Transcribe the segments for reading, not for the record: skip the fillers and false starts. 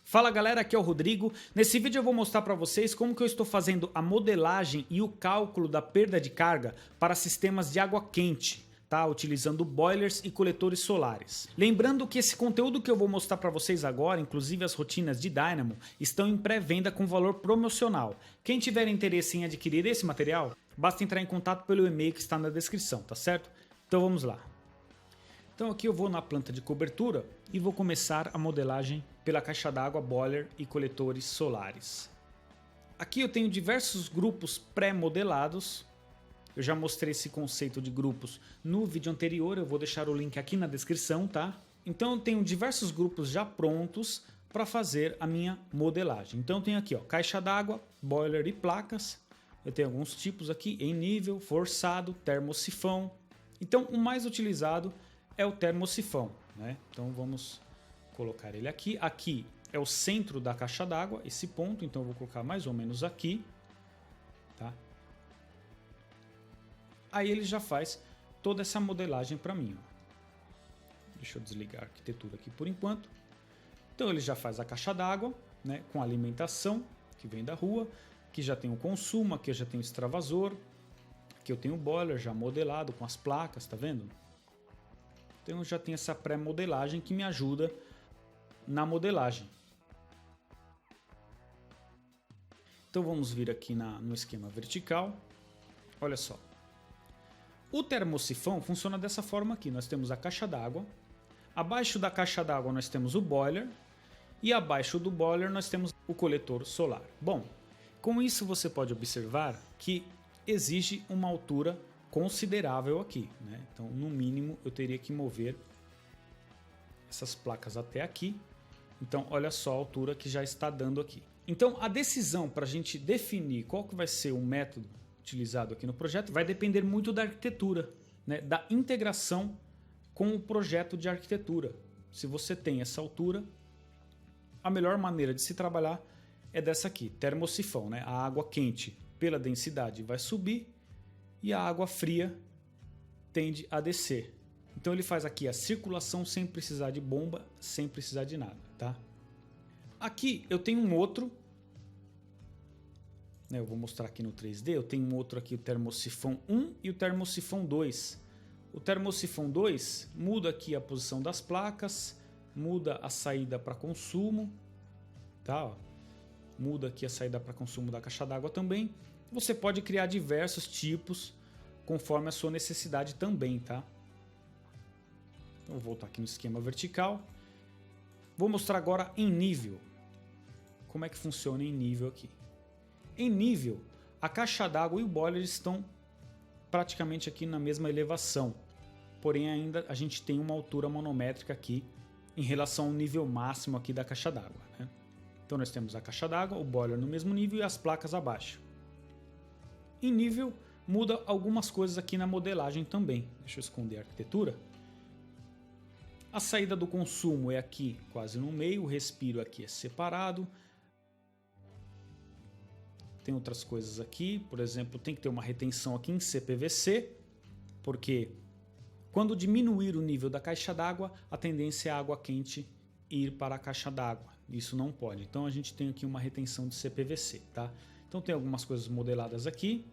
Fala galera, aqui é o Rodrigo. Nesse vídeo eu vou mostrar para vocês como que eu estou fazendo a modelagem e o cálculo da perda de carga para sistemas de água quente, tá? Utilizando boilers e coletores solares. Lembrando que esse conteúdo que eu vou mostrar para vocês agora, inclusive as rotinas de Dynamo, estão em pré-venda com valor promocional. Quem tiver interesse em adquirir esse material, basta entrar em contato pelo e-mail que está na descrição, tá certo? Então vamos lá. Então aqui eu vou na planta de cobertura e vou começar a modelagem pela caixa d'água, boiler e coletores solares. Aqui eu tenho diversos grupos pré-modelados. Eu já mostrei esse conceito de grupos no vídeo anterior, eu vou deixar o link aqui na descrição, tá? Então eu tenho diversos grupos já prontos para fazer a minha modelagem. Então eu tenho aqui, ó, caixa d'água, boiler e placas. Eu tenho alguns tipos aqui, em nível, forçado, termosifão. Então o mais utilizado é o termosifão, né? Então vamos colocar ele aqui. Aqui é o centro da caixa d'água, esse ponto, então eu vou colocar mais ou menos aqui, tá? Aí ele já faz toda essa modelagem para mim, ó. Deixa eu desligar a arquitetura aqui por enquanto. Então ele já faz a caixa d'água, né, com alimentação que vem da rua, que já tem o consumo, aqui eu já tenho o extravasor, aqui eu tenho o boiler já modelado com as placas, tá vendo? Então já tem essa pré-modelagem que me ajuda na modelagem. Então vamos vir aqui no esquema vertical. Olha só. O termosifão funciona dessa forma aqui. Nós temos a caixa d'água. Abaixo da caixa d'água nós temos o boiler. E abaixo do boiler nós temos o coletor solar. Bom, com isso você pode observar que exige uma altura considerável aqui, né? Então no mínimo eu teria que mover essas placas até aqui. Então olha só a altura que já está dando aqui. Então a decisão para a gente definir qual que vai ser o método utilizado aqui no projeto vai depender muito da arquitetura, né? Da integração com o projeto de arquitetura. Se você tem essa altura, a melhor maneira de se trabalhar é dessa aqui, termosifão, né? A água quente pela densidade vai subir e a água fria tende a descer. Então ele faz aqui a circulação sem precisar de bomba, sem precisar de nada, tá? Aqui eu tenho um outro, né, eu vou mostrar aqui no 3D, eu tenho um outro aqui, o termosifão 1 e o termosifão 2. O termosifão 2 muda aqui a posição das placas, muda a saída para consumo, tá? Ó, muda aqui a saída para consumo da caixa d'água também. Você pode criar diversos tipos conforme a sua necessidade também, tá? Então, vou voltar aqui no esquema vertical. Vou mostrar agora em nível. Como é que funciona em nível aqui? Em nível, a caixa d'água e o boiler estão praticamente aqui na mesma elevação. Porém, ainda a gente tem uma altura manométrica aqui em relação ao nível máximo aqui da caixa d'água, né? Então nós temos a caixa d'água, o boiler no mesmo nível e as placas abaixo. Em nível, muda algumas coisas aqui na modelagem também. Deixa eu esconder a arquitetura. A saída do consumo é aqui quase no meio, o respiro aqui é separado. Tem outras coisas aqui, por exemplo, tem que ter uma retenção aqui em CPVC, porque quando diminuir o nível da caixa d'água, a tendência é a água quente ir para a caixa d'água. Isso não pode. Então a gente tem aqui uma retenção de CPVC, tá? Então tem algumas coisas modeladas aqui.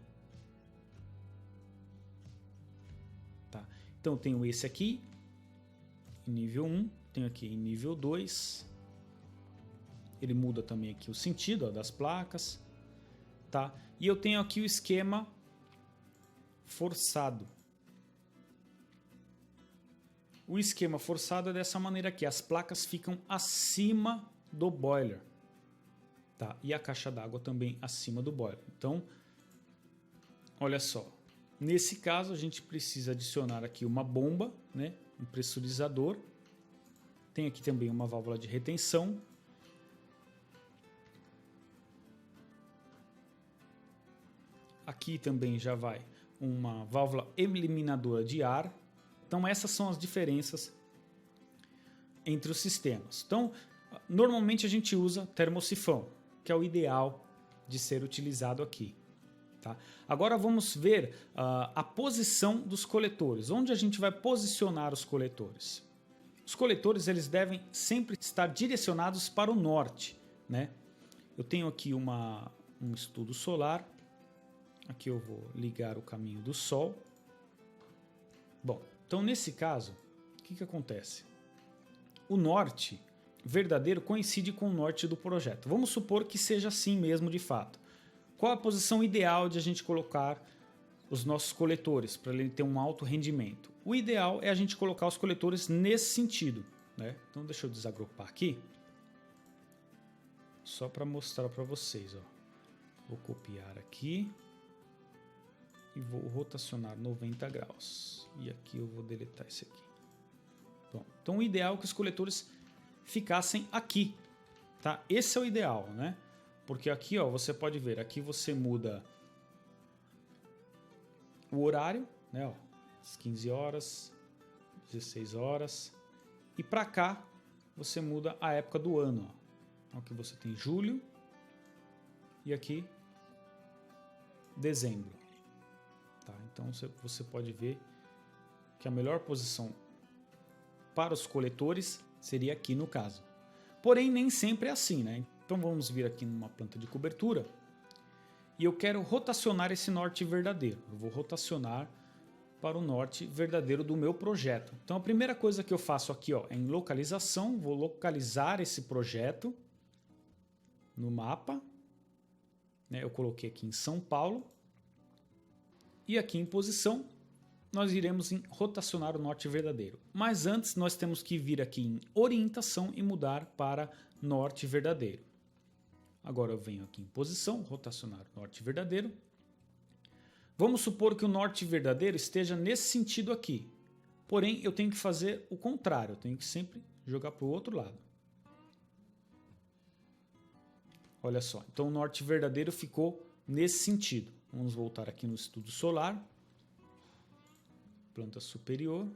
Tá? Então eu tenho esse aqui em nível 1, tenho aqui em nível 2. Ele muda também aqui o sentido, ó, das placas, tá? E eu tenho aqui o esquema forçado. O esquema forçado é dessa maneira aqui, as placas ficam acima do boiler. Tá, e a caixa d'água também acima do boiler. Então, olha só. Nesse caso, a gente precisa adicionar aqui uma bomba, né, um pressurizador. Tem aqui também uma válvula de retenção. Aqui também já vai uma válvula eliminadora de ar. Então, essas são as diferenças entre os sistemas. Então, normalmente a gente usa termosifão, que é o ideal de ser utilizado aqui. Tá? Agora vamos ver a posição dos coletores. Onde a gente vai posicionar os coletores? Os coletores eles devem sempre estar direcionados para o norte, né? Eu tenho aqui um estudo solar. Aqui eu vou ligar o caminho do Sol. Bom, então nesse caso, o que acontece? O norte verdadeiro coincide com o norte do projeto. Vamos supor que seja assim mesmo de fato. Qual a posição ideal de a gente colocar os nossos coletores para ele ter um alto rendimento? O ideal é a gente colocar os coletores nesse sentido, né? Então deixa eu desagrupar aqui, só para mostrar para vocês, ó. Vou copiar aqui e vou rotacionar 90 graus. E aqui eu vou deletar esse aqui. Bom, então o ideal é que os coletores ficassem aqui, tá? Esse é o ideal, né? Porque aqui, ó, você pode ver, aqui você muda o horário, né? Ó, às 15 horas, 16 horas. E para cá você muda a época do ano, ó. Então aqui você tem julho e aqui dezembro. Tá? Então você pode ver que a melhor posição para os coletores seria aqui no caso. Porém, nem sempre é assim, né? Então vamos vir aqui numa planta de cobertura e eu quero rotacionar esse norte verdadeiro. Eu vou rotacionar para o norte verdadeiro do meu projeto. Então a primeira coisa que eu faço aqui, ó, é em localização. Vou localizar esse projeto no mapa. Eu coloquei aqui em São Paulo. E aqui em posição, nós iremos em rotacionar o norte verdadeiro. Mas antes, nós temos que vir aqui em orientação e mudar para norte verdadeiro. Agora eu venho aqui em posição, rotacionar o norte verdadeiro. Vamos supor que o norte verdadeiro esteja nesse sentido aqui. Porém, eu tenho que fazer o contrário. Eu tenho que sempre jogar para o outro lado. Olha só. Então o norte verdadeiro ficou nesse sentido. Vamos voltar aqui no estudo solar. Planta superior.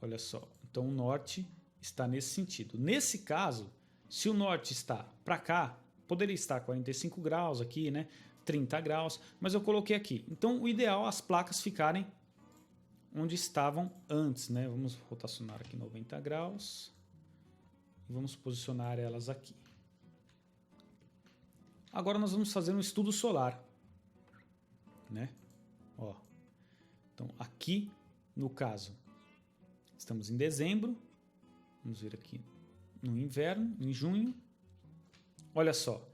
Olha só. Então o norte está nesse sentido. Nesse caso, se o norte está para cá, poderia estar 45 graus aqui, né? 30 graus, mas eu coloquei aqui. Então o ideal é as placas ficarem onde estavam antes, né? Vamos rotacionar aqui 90 graus e vamos posicionar elas aqui. Agora nós vamos fazer um estudo solar, né? Ó. Então aqui, no caso, estamos em dezembro. Vamos ver aqui no inverno, em junho. Olha só.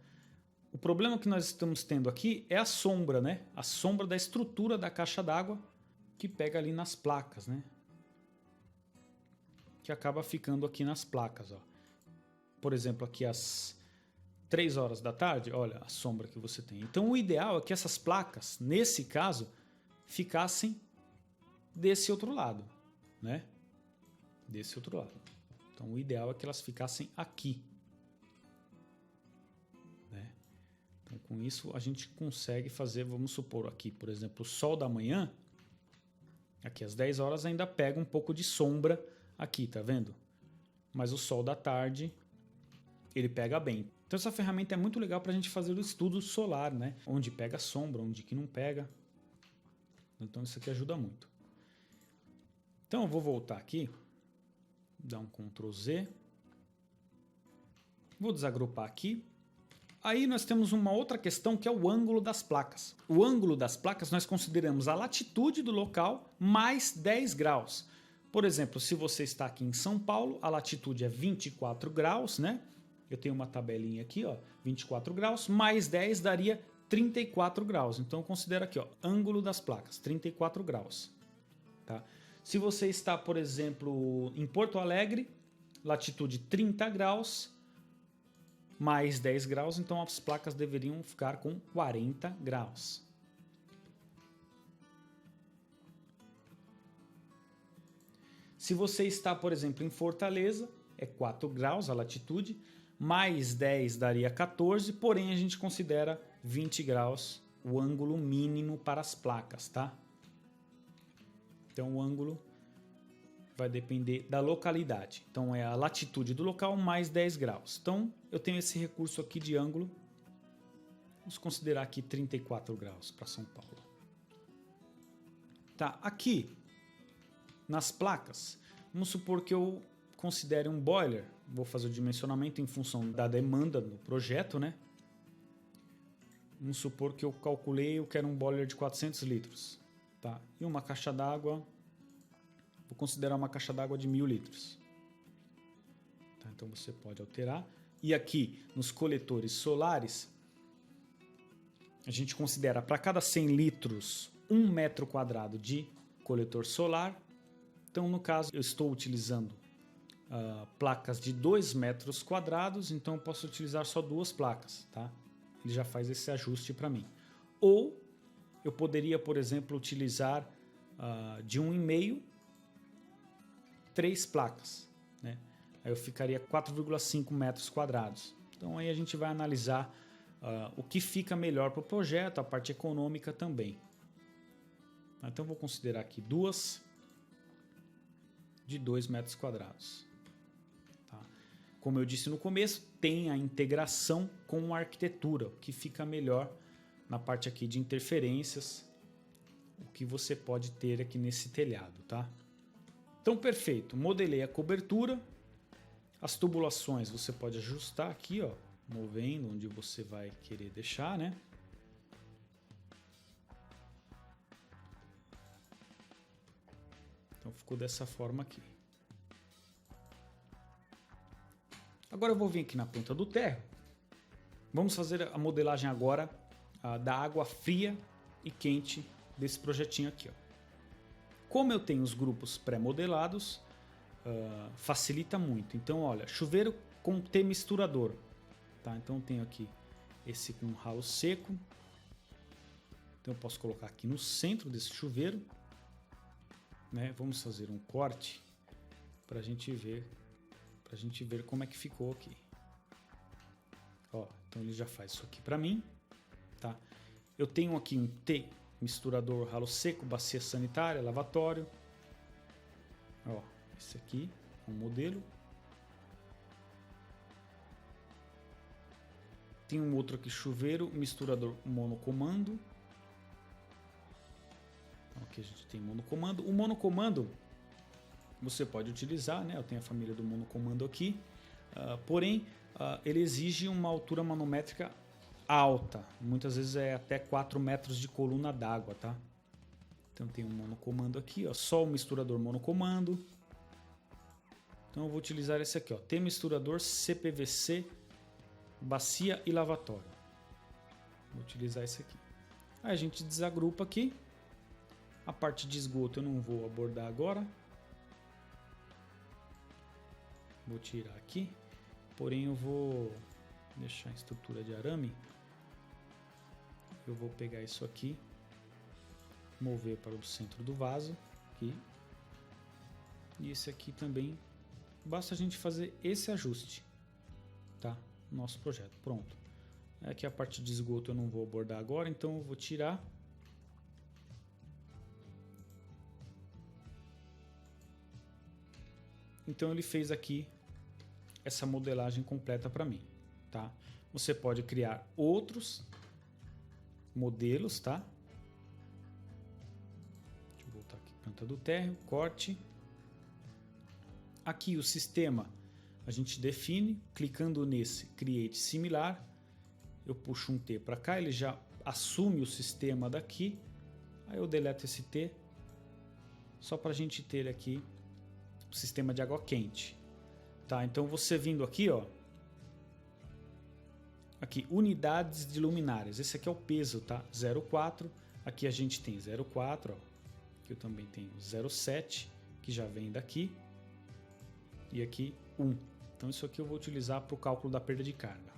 O problema que nós estamos tendo aqui é a sombra, né? A sombra da estrutura da caixa d'água que pega ali nas placas, né? Que acaba ficando aqui nas placas, ó. Por exemplo, aqui às 3 horas da tarde, olha a sombra que você tem. Então o ideal é que essas placas, nesse caso, ficassem desse outro lado, né? Desse outro lado. Então o ideal é que elas ficassem aqui. Então, com isso a gente consegue fazer, vamos supor aqui, por exemplo, o sol da manhã, aqui às 10 horas ainda pega um pouco de sombra aqui, tá vendo? Mas o sol da tarde, ele pega bem. Então essa ferramenta é muito legal para a gente fazer o estudo solar, né? Onde pega sombra, onde que não pega. Então isso aqui ajuda muito. Então eu vou voltar aqui, dar um Ctrl Z. Vou desagrupar aqui. Aí nós temos uma outra questão que é o ângulo das placas. O ângulo das placas nós consideramos a latitude do local mais 10 graus. Por exemplo, se você está aqui em São Paulo, a latitude é 24 graus, né? Eu tenho uma tabelinha aqui, ó, 24 graus, mais 10 daria 34 graus. Então eu considero aqui, ó, ângulo das placas, 34 graus. Tá? Se você está, por exemplo, em Porto Alegre, latitude 30 graus, mais 10 graus, então as placas deveriam ficar com 40 graus. Se você está, por exemplo, em Fortaleza, é 4 graus a latitude, mais 10 daria 14, porém a gente considera 20 graus o ângulo mínimo para as placas, tá? Então o ângulo vai depender da localidade. Então é a latitude do local mais 10 graus. Então eu tenho esse recurso aqui de ângulo. Vamos considerar aqui 34 graus para São Paulo. Tá, aqui nas placas Vamos supor que eu considere um boiler. Vou fazer o dimensionamento em função da demanda do projeto, né? Vamos supor que eu calculei, eu quero um boiler de 400 litros. Tá? E uma caixa d'água, vou considerar uma caixa d'água de 1000 litros. Tá? Então você pode alterar. E aqui nos coletores solares, a gente considera para cada 100 litros 1 metro quadrado de coletor solar. Então no caso eu estou utilizando placas de 2 metros quadrados, então eu posso utilizar só 2 placas. Tá? Ele já faz esse ajuste para mim. Ou eu poderia, por exemplo, utilizar de 1,5 3 placas, né? Aí eu ficaria 4,5 metros quadrados. Então aí a gente vai analisar o que fica melhor para o projeto, a parte econômica também. Então vou considerar aqui 2 de 2 metros quadrados. Tá? Como eu disse no começo, tem a integração com a arquitetura, o que fica melhor na parte aqui de interferências, o que você pode ter aqui nesse telhado, tá? Então, perfeito. Modelei a cobertura. As tubulações você pode ajustar aqui, ó, movendo onde você vai querer deixar, né? Então, ficou dessa forma aqui. Agora eu vou vir aqui na planta do térreo. Vamos fazer a modelagem agora da água fria e quente desse projetinho aqui, ó. Como eu tenho os grupos pré-modelados, facilita muito. Então, olha, chuveiro com T misturador. Tá? Então, eu tenho aqui esse com ralo seco. Então, eu posso colocar aqui no centro desse chuveiro. Né? Vamos fazer um corte para a gente ver como é que ficou aqui. Ó, então, ele já faz isso aqui para mim. Tá? Eu tenho aqui um T misturador ralo seco, bacia sanitária, lavatório. Ó, esse aqui é um modelo. Tem um outro aqui, chuveiro misturador monocomando. Então, aqui a gente tem monocomando. O monocomando você pode utilizar, né? Eu tenho a família do monocomando aqui. Porém, ele exige uma altura manométrica alta, muitas vezes é até 4 metros de coluna d'água, tá? Então tem um monocomando aqui, ó, só o misturador monocomando. Então eu vou utilizar esse aqui, ó, T misturador CPVC, bacia e lavatório. Vou utilizar esse aqui. Aí a gente desagrupa aqui. A parte de esgoto eu não vou abordar agora. Vou tirar aqui, porém eu vou deixar a estrutura de arame. Eu vou pegar isso aqui, mover para o centro do vaso aqui, e esse aqui também. Basta a gente fazer esse ajuste, tá? Nosso projeto pronto. Aqui a parte de esgoto eu não vou abordar agora, então eu vou tirar. Então ele fez aqui essa modelagem completa para mim, tá? Você pode criar outros modelos, tá? Deixa eu voltar aqui, planta do térreo, corte. Aqui o sistema a gente define, clicando nesse Create Similar, eu puxo um T para cá, ele já assume o sistema daqui, aí eu deleto esse T, só para a gente ter aqui o sistema de água quente. Tá, então você vindo aqui, ó, aqui, unidades de luminárias. Esse aqui é o peso, tá? 0,4. Aqui a gente tem 0,4, ó. Aqui eu também tenho 0,7, que já vem daqui. E aqui 1. Então isso aqui eu vou utilizar para o cálculo da perda de carga.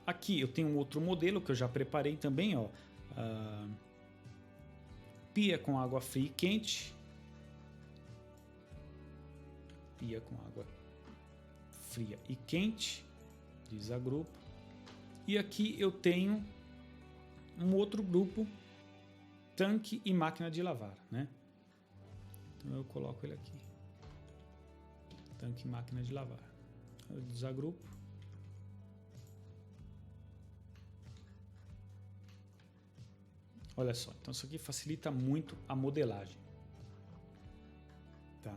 Aqui eu tenho um outro modelo que eu já preparei também, ó. Pia com água fria e quente. Pia com água fria e quente, desagrupo. E aqui eu tenho um outro grupo, tanque e máquina de lavar, né? Então eu coloco ele aqui, tanque e máquina de lavar. Eu desagrupo. Olha só, então isso aqui facilita muito a modelagem. Tá?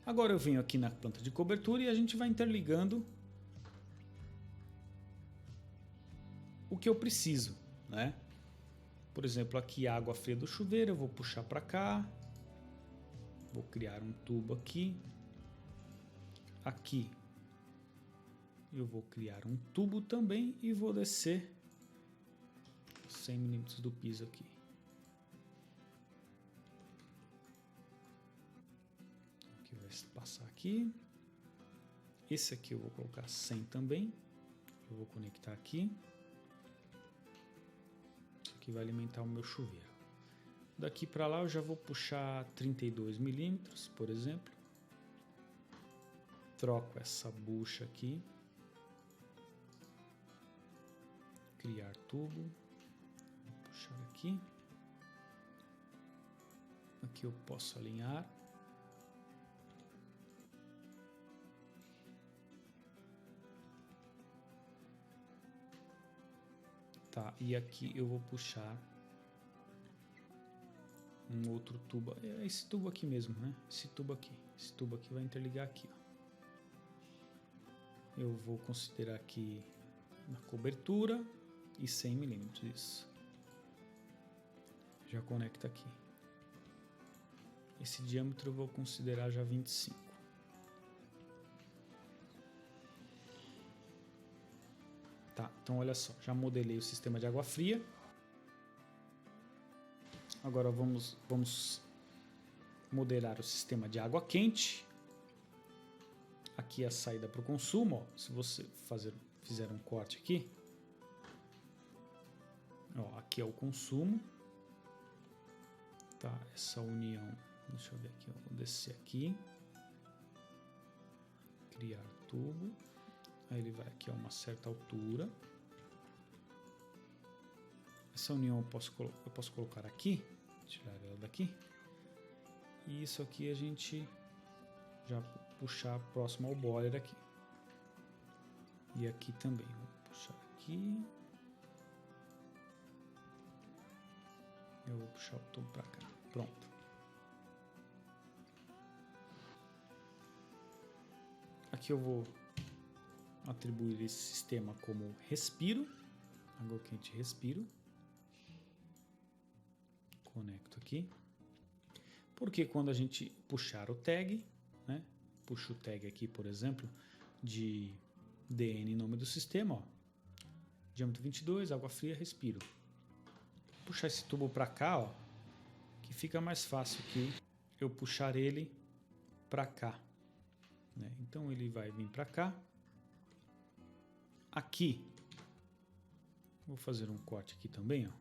Agora eu venho aqui na planta de cobertura e a gente vai interligando o que eu preciso, né? Por exemplo, aqui a água fria do chuveiro, eu vou puxar para cá, vou criar um tubo aqui, aqui eu vou criar um tubo também e vou descer 100 milímetros do piso aqui. Aqui vai passar aqui. Esse aqui eu vou colocar 100 também. Eu vou conectar aqui. Isso aqui vai alimentar o meu chuveiro. Daqui para lá eu já vou puxar 32 milímetros, por exemplo. Troco essa bucha aqui. Criar tubo. Vou puxar aqui. Aqui eu posso alinhar. Tá, e aqui eu vou puxar um outro tubo. É esse tubo aqui mesmo, né? Esse tubo aqui vai interligar aqui, ó. Eu vou considerar aqui na cobertura e 100 milímetros, isso. Já conecta aqui. Esse diâmetro eu vou considerar já 25. Tá, então olha só, já modelei o sistema de água fria. Agora vamos modelar o sistema de água quente. Aqui é a saída para o consumo, ó. Se você fizer um corte aqui, ó, aqui é o consumo. Tá, essa união, deixa eu ver aqui, ó, vou descer aqui, criar tubo, aí ele vai aqui a uma certa altura. Essa união eu posso colocar aqui, tirar ela daqui, e isso aqui a gente já puxar próximo ao boiler aqui. E aqui também, vou puxar aqui. Eu vou puxar o tubo para cá. Pronto. Aqui eu vou atribuir esse sistema como respiro. Água quente respiro. Conecto aqui. Porque quando a gente puxar o tag, né? Puxo o tag aqui, por exemplo, de DN, nome do sistema, ó. Diâmetro 22, água fria, respiro. Puxar esse tubo para cá, ó, que fica mais fácil que eu puxar ele para cá, né? Então ele vai vir para cá. Aqui, vou fazer um corte aqui também, ó,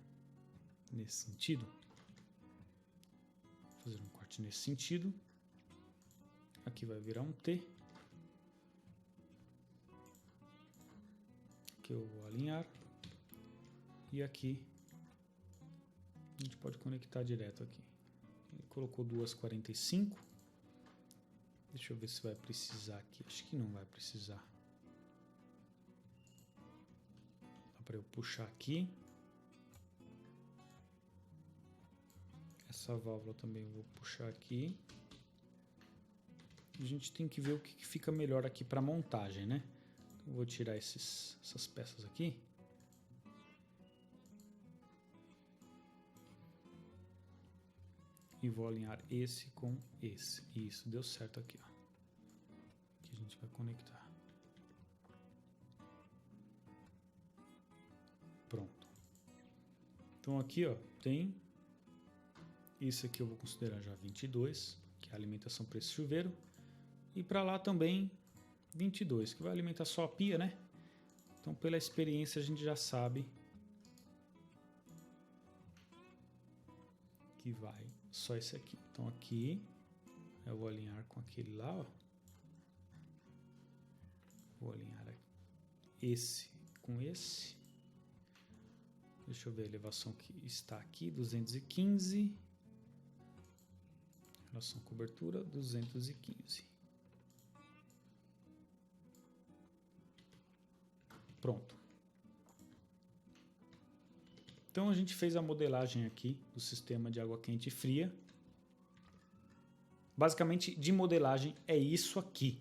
nesse sentido. Vou fazer um corte nesse sentido. Aqui vai virar um T. Aqui eu vou alinhar. E aqui a gente pode conectar direto aqui. Ele colocou 2,45. Deixa eu ver se vai precisar aqui. Acho que não vai precisar. Dá para eu puxar aqui. Essa válvula também eu vou puxar aqui. A gente tem que ver o que fica melhor aqui para montagem, né? Então, eu vou tirar essas peças aqui. E vou alinhar esse com esse. Isso, deu certo aqui, ó. Aqui a gente vai conectar. Pronto. Então aqui, ó, tem... Isso aqui eu vou considerar já 22, que é a alimentação para esse chuveiro. E para lá também 22, que vai alimentar só a pia, né? Então pela experiência a gente já sabe que vai só esse aqui. Então aqui eu vou alinhar com aquele lá, ó. Vou alinhar esse com esse. Deixa eu ver a elevação que está aqui, 215. Relação cobertura, 215. Pronto. Então a gente fez a modelagem aqui do sistema de água quente e fria. Basicamente, de modelagem é isso aqui.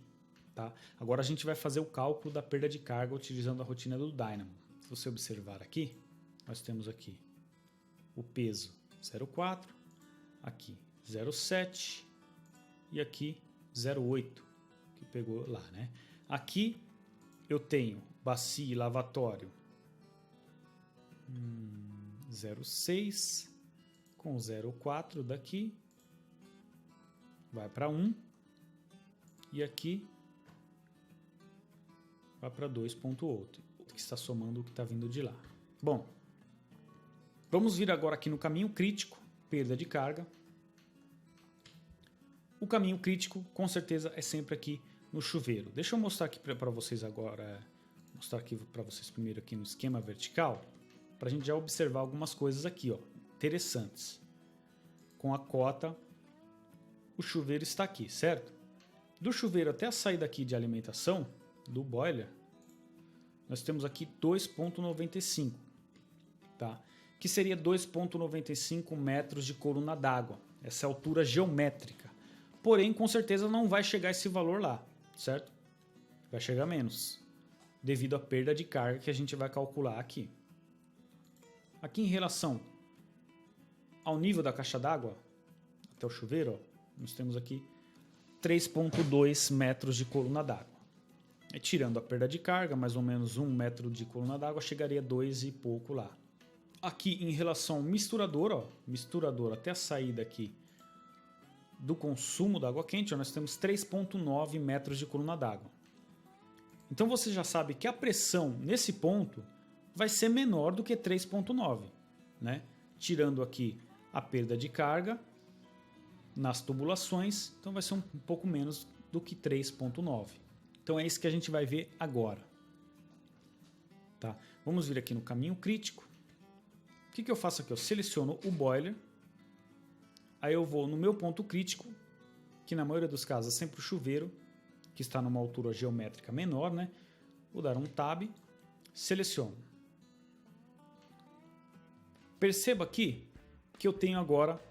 Tá? Agora a gente vai fazer o cálculo da perda de carga utilizando a rotina do Dynamo. Se você observar aqui, nós temos aqui o peso 0,4, aqui 0,7 e aqui 0,8, que pegou lá, né? Aqui eu tenho bacia e lavatório 0,6 com 0,4 daqui, vai para 1 e aqui vai para 2,8, que está somando o que está vindo de lá. Bom, vamos vir agora aqui no caminho crítico, perda de carga. O caminho crítico, com certeza, é sempre aqui no chuveiro. Deixa eu mostrar aqui para vocês agora, mostrar aqui para vocês primeiro aqui no esquema vertical, para a gente já observar algumas coisas aqui, ó, interessantes. Com a cota, o chuveiro está aqui, certo? Do chuveiro até a saída aqui de alimentação, do boiler, nós temos aqui 2,95, tá? Que seria 2,95 metros de coluna d'água, essa é a altura geométrica. Porém, com certeza não vai chegar esse valor lá, certo? Vai chegar menos, devido à perda de carga que a gente vai calcular aqui. Aqui em relação ao nível da caixa d'água, até o chuveiro, ó, nós temos aqui 3,2 metros de coluna d'água. Tirando a perda de carga, mais ou menos 1 metro de coluna d'água, chegaria a 2 e pouco lá. Aqui em relação ao misturador, ó, misturador até a saída aqui do consumo da água quente, ó, nós temos 3,9 metros de coluna d'água. Então você já sabe que a pressão nesse ponto vai ser menor do que 3,9, né? Tirando aqui a perda de carga nas tubulações, então vai ser um pouco menos do que 3,9. Então é isso que a gente vai ver agora. Tá? Vamos vir aqui no caminho crítico. O que eu faço aqui? Eu seleciono o boiler, aí eu vou no meu ponto crítico, que na maioria dos casos é sempre o chuveiro, que está numa altura geométrica menor, né? Vou dar um tab, seleciono. Perceba aqui que eu tenho agora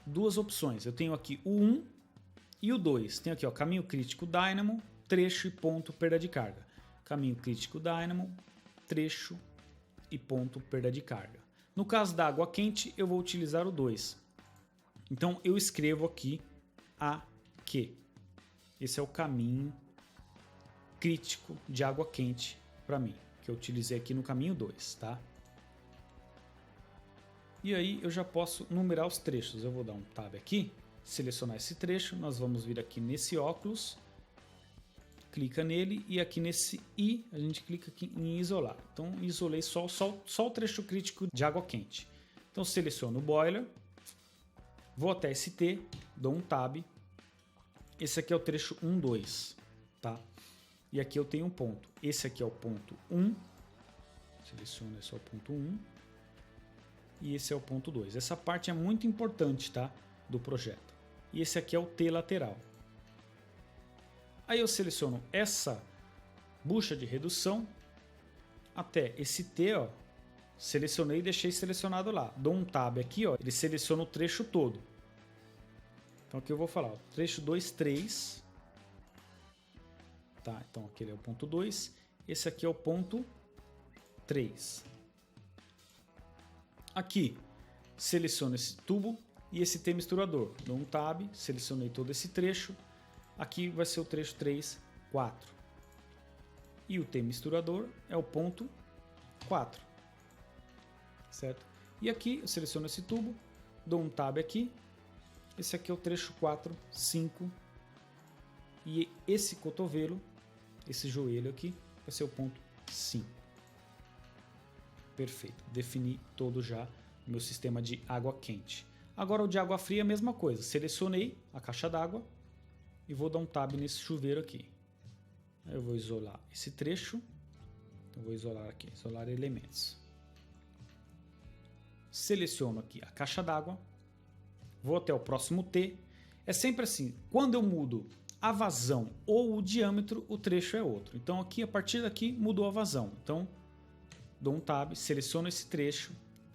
duas opções. Eu tenho aqui o 1 e o 2. Tenho aqui, ó, caminho crítico Dynamo, trecho e ponto perda de carga. Caminho crítico Dynamo, trecho e ponto perda de carga. No caso da água quente, eu vou utilizar o 2. Então eu escrevo aqui AQ. Esse é o caminho crítico de água quente para mim, que eu utilizei aqui no caminho 2, tá? E aí eu já posso numerar os trechos. Eu vou dar um tab aqui, selecionar esse trecho, nós vamos vir aqui nesse óculos, clica nele e aqui nesse I a gente clica aqui em isolar. Então isolei só o trecho crítico de água quente. Então seleciono o boiler, vou até esse T, dou um tab, esse aqui é o trecho 1, 2, tá? E aqui eu tenho um ponto, esse aqui é o ponto 1, seleciono esse é o ponto 1 e esse é o ponto 2. Essa parte é muito importante, tá? Do projeto. E esse aqui é o T lateral. Aí eu seleciono essa bucha de redução até esse T, ó, selecionei e deixei selecionado lá. Dou um tab aqui, ó, ele seleciona o trecho todo. Então aqui eu vou falar, ó, trecho 2, 3. Tá, então aquele é o ponto 2, esse aqui é o ponto 3. Aqui seleciono esse tubo e esse T misturador. Dou um tab, selecionei todo esse trecho. Aqui vai ser o trecho 3, 4. E o T misturador é o ponto 4. Certo? E aqui eu seleciono esse tubo, dou um tab aqui. Esse aqui é o trecho 4, 5. E esse cotovelo, esse joelho aqui, vai ser o ponto 5. Perfeito. Defini todo já o meu sistema de água quente. Agora o de água fria, a mesma coisa. Selecionei a caixa d'água e vou dar um tab nesse chuveiro aqui. Eu vou isolar esse trecho. Eu vou isolar aqui, isolar elementos. Seleciono aqui a caixa d'água. Vou até o próximo T. É sempre assim, quando eu mudo a vazão ou o diâmetro, o trecho é outro. Então aqui, a partir daqui, mudou a vazão. Então dou um tab, seleciono esse trecho,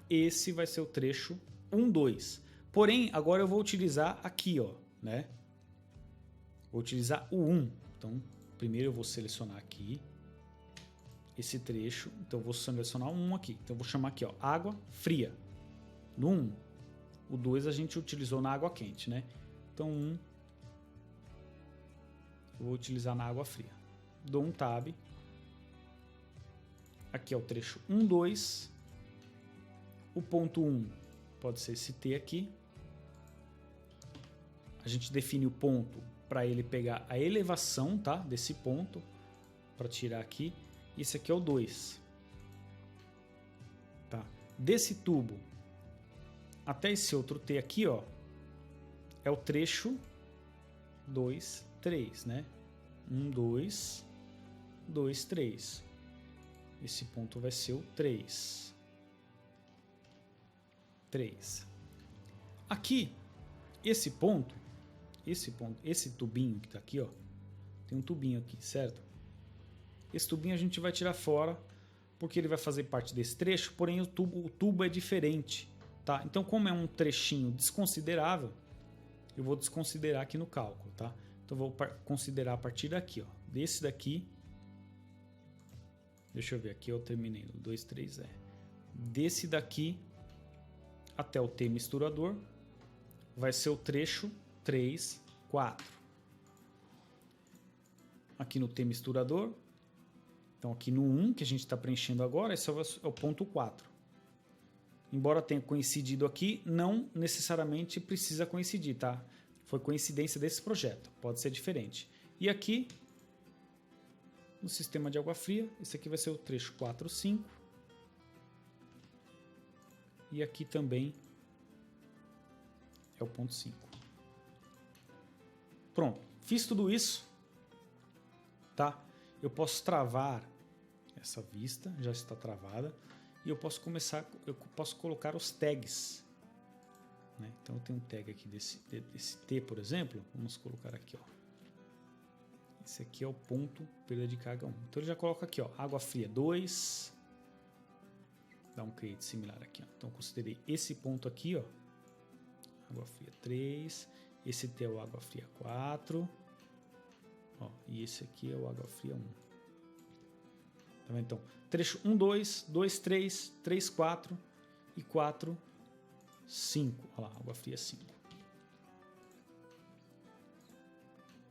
esse vai ser o trecho 1, 2. Porém, agora eu vou utilizar aqui, ó, né? Vou utilizar o 1. Então, primeiro eu vou selecionar aqui esse trecho. Então, eu vou selecionar um aqui. Então, eu vou chamar aqui, ó, água fria. No 1. O 2 a gente utilizou na água quente, né? Então, 1 eu vou utilizar na água fria. Dou um tab. Aqui é o trecho 1, 2. O ponto 1 pode ser esse T aqui. A gente define o ponto para ele pegar a elevação, tá? Desse ponto, para tirar aqui. E esse aqui é o 2. Tá? Desse tubo até esse outro T aqui, ó, é o trecho 2, 3, né? 1, 2, 2, 3. Esse ponto vai ser o 3. 3. Aqui, esse tubinho que está aqui, ó, tem um tubinho aqui, certo? Esse tubinho a gente vai tirar fora, porque ele vai fazer parte desse trecho, porém o tubo é diferente, tá? Então, como é um trechinho desconsiderável, eu vou desconsiderar aqui no cálculo, tá? Então, vou considerar a partir daqui, ó, desse daqui. Deixa eu ver aqui, eu terminei no 2, 3, desse daqui até o T misturador, vai ser o trecho 3, 4. Aqui no T misturador, então aqui no 1 que a gente está preenchendo agora, esse é o ponto 4. Embora tenha coincidido aqui, não necessariamente precisa coincidir, tá? Foi coincidência desse projeto, pode ser diferente. E aqui, no sistema de água fria, esse aqui vai ser o trecho 4, 5. E aqui também é o ponto 5. Pronto, fiz tudo isso, tá? Eu posso travar essa vista, já está travada, e eu posso colocar os tags, né? Então eu tenho um tag aqui desse T, por exemplo, vamos colocar aqui, ó. Esse aqui é o ponto perda de carga 1. Então ele já coloca aqui, ó, água fria 2, dá um create similar aqui, ó. Então eu considerei esse ponto aqui, ó, água fria 3, esse T é o água fria 4, ó, e esse aqui é o água fria 1. Tá vendo? Então, trecho 1, 2, 2, 3, 3, 4 e 4, 5. Olha lá, água fria 5.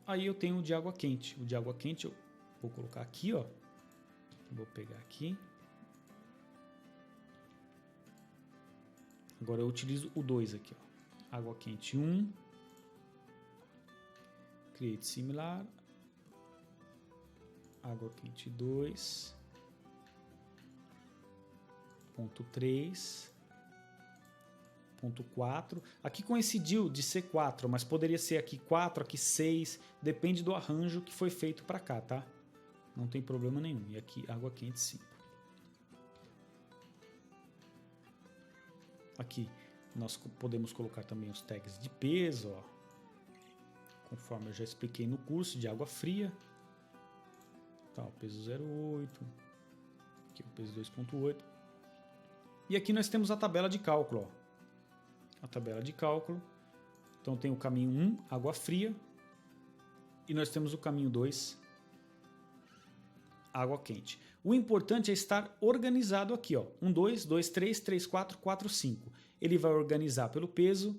Aí eu tenho o de água quente. O de água quente eu vou colocar aqui, ó. Vou pegar aqui. Agora eu utilizo o 2 aqui, ó. Água quente 1. Create similar. Água quente 2. Ponto 3. Ponto 4. Aqui coincidiu de ser 4, mas poderia ser aqui 4, aqui 6. Depende do arranjo que foi feito para cá, tá? Não tem problema nenhum. E aqui água quente 5. Aqui nós podemos colocar também os tags de peso, ó, conforme eu já expliquei no curso de água fria. Tá, o peso 0,8. Aqui o peso 2,8. E aqui nós temos a tabela de cálculo, ó. A tabela de cálculo. Então tem o caminho 1, água fria. E nós temos o caminho 2, água quente. O importante é estar organizado aqui, ó. 1, 2, 2, 3, 3, 4, 4, 5. Ele vai organizar pelo peso,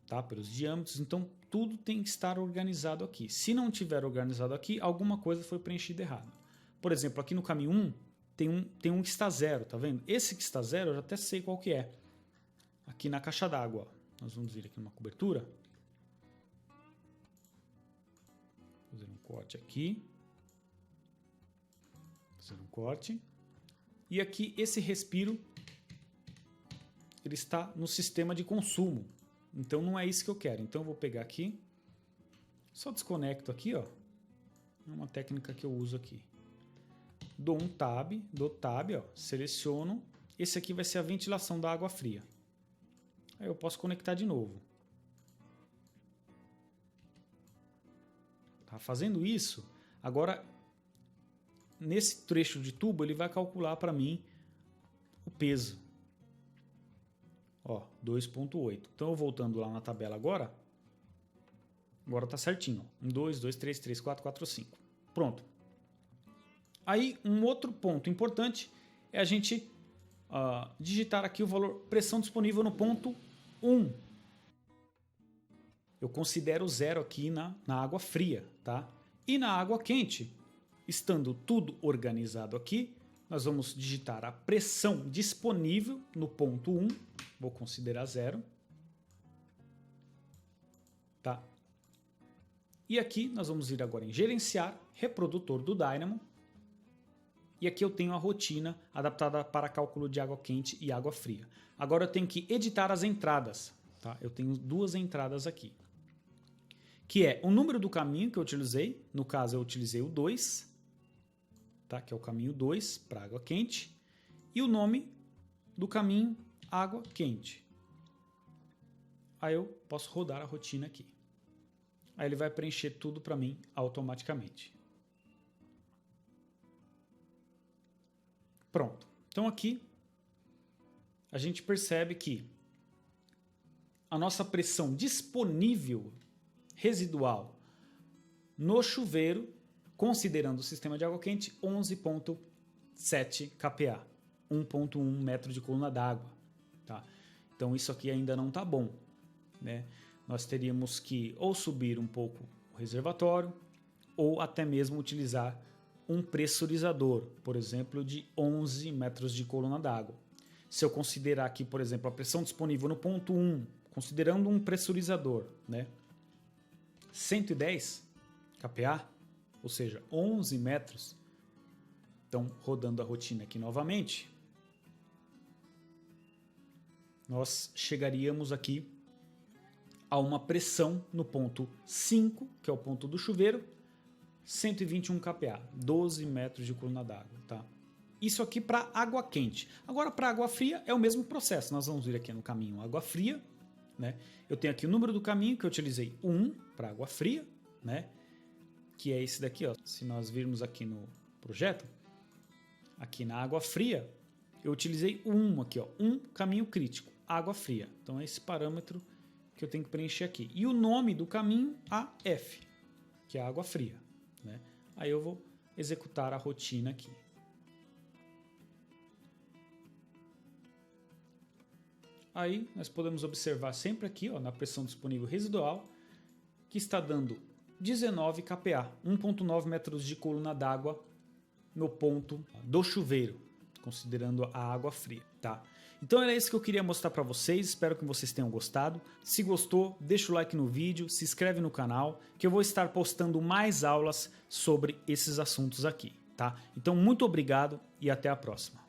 tá? Pelos diâmetros. Então tudo tem que estar organizado aqui. Se não tiver organizado aqui, alguma coisa foi preenchida errado. Por exemplo, aqui no caminho 1 tem um que está 0, tá vendo? Esse que está 0 eu já até sei qual que é. Aqui na caixa d'água, nós vamos vir aqui numa cobertura. Fazer um corte aqui. Fazer um corte. E aqui esse respiro, ele está no sistema de consumo. Então não é isso que eu quero. Então eu vou pegar aqui, só desconecto aqui, ó. É uma técnica que eu uso aqui. Dou um tab, ó, seleciono. Esse aqui vai ser a ventilação da água fria. Aí eu posso conectar de novo. Tá fazendo isso, agora nesse trecho de tubo ele vai calcular para mim o peso. Ó, 2,8. Então, voltando lá na tabela agora tá certinho. 1, 2, 2, 3, 3, 4, 4, 5. Pronto. Aí, um outro ponto importante é a gente digitar aqui o valor pressão disponível no ponto 1. Eu considero 0 aqui na água fria, tá? E na água quente, estando tudo organizado aqui, nós vamos digitar a pressão disponível no ponto 1. Vou considerar 0. Tá? E aqui nós vamos ir agora em gerenciar, reprodutor do Dynamo. E aqui eu tenho a rotina adaptada para cálculo de água quente e água fria. Agora eu tenho que editar as entradas. Tá? Eu tenho 2 entradas aqui. Que é o número do caminho que eu utilizei. No caso eu utilizei o 2. Tá? Que é o caminho 2 para água quente. E o nome do caminho água quente. Aí eu posso rodar a rotina aqui. Aí ele vai preencher tudo para mim automaticamente. Pronto. Então aqui a gente percebe que a nossa pressão disponível residual no chuveiro, considerando o sistema de água quente, 11,7 kPa, 1,1 metro de coluna d'água. Tá? Então isso aqui ainda não está bom, né? Nós teríamos que ou subir um pouco o reservatório ou até mesmo utilizar um pressurizador, por exemplo, de 11 metros de coluna d'água. Se eu considerar aqui, por exemplo, a pressão disponível no ponto 1, considerando um pressurizador, né, 110 kPa, ou seja, 11 metros, então rodando a rotina aqui novamente, nós chegaríamos aqui a uma pressão no ponto 5, que é o ponto do chuveiro, 121 kPa, 12 metros de coluna d'água. Tá? Isso aqui para água quente. Agora, para água fria, é o mesmo processo. Nós vamos vir aqui no caminho água fria. Né? Eu tenho aqui o número do caminho, que eu utilizei 1 para água fria, né? Que é esse daqui. Ó. Se nós virmos aqui no projeto, aqui na água fria, eu utilizei 1 aqui, ó, 1 caminho crítico, água fria. Então é esse parâmetro que eu tenho que preencher aqui. E o nome do caminho, AF, que é a água fria. Né? Aí eu vou executar a rotina aqui. Aí nós podemos observar sempre aqui, ó, na pressão disponível residual, que está dando 19 kPa, 1,9 metros de coluna d'água no ponto do chuveiro, considerando a água fria. Tá? Então era isso que eu queria mostrar para vocês, espero que vocês tenham gostado. Se gostou, deixa o like no vídeo, se inscreve no canal, que eu vou estar postando mais aulas sobre esses assuntos aqui. Tá? Então muito obrigado e até a próxima.